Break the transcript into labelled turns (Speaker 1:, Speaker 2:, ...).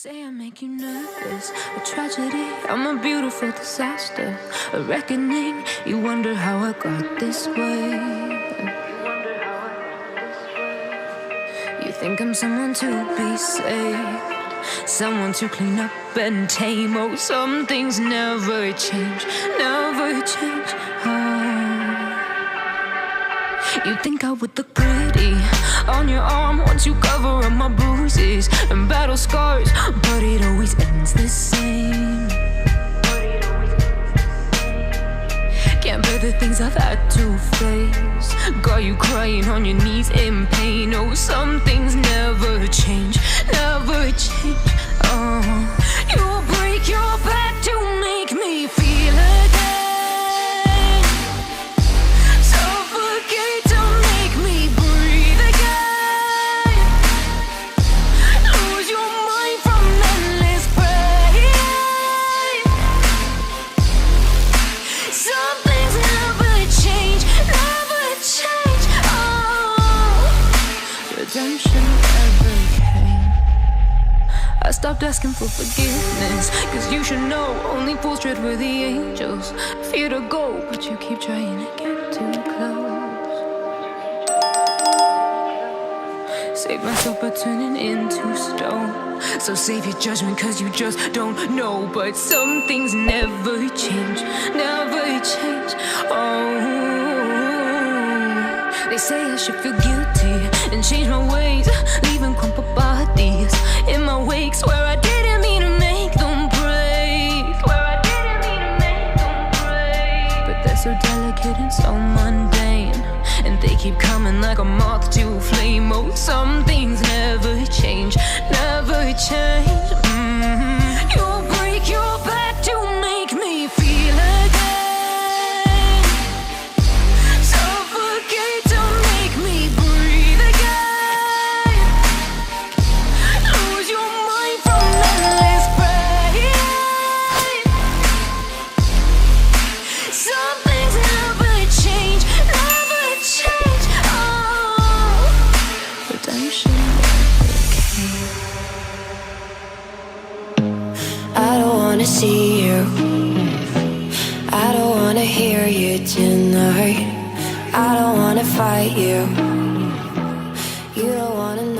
Speaker 1: Say I make you nervous, a tragedy, I'm a beautiful disaster, a reckoning, you wonder how I got this way. You think I'm someone to be saved, someone to clean up and tame. Oh, some things never change, never change. You think I would look pretty on your arm once you cover up my bruises and battle scars, but it always ends the same. Can't bear the things I've had to face, got you crying on your knees in pain. Oh, some things never change, never change. You'll break your back to make me feel again. I stopped asking for forgiveness, cause you should know only fools tread where the angels fear to go, but you keep trying to get too close. Save myself by turning into stone, so save your judgment cause you just don't know. But some things never change, never change. They say I should feel guilty and change my ways, leaving crumpled bodies in my wake. Swear I didn't mean to make them break, swear I didn't mean to make them break. But they're so delicate and so mundane, and they keep coming like a moth to a flame. Oh, some things never change, never change. You'll break your back to make me feel again.
Speaker 2: See you, I don't wanna hear you tonight. I don't wanna fight you, you don't wanna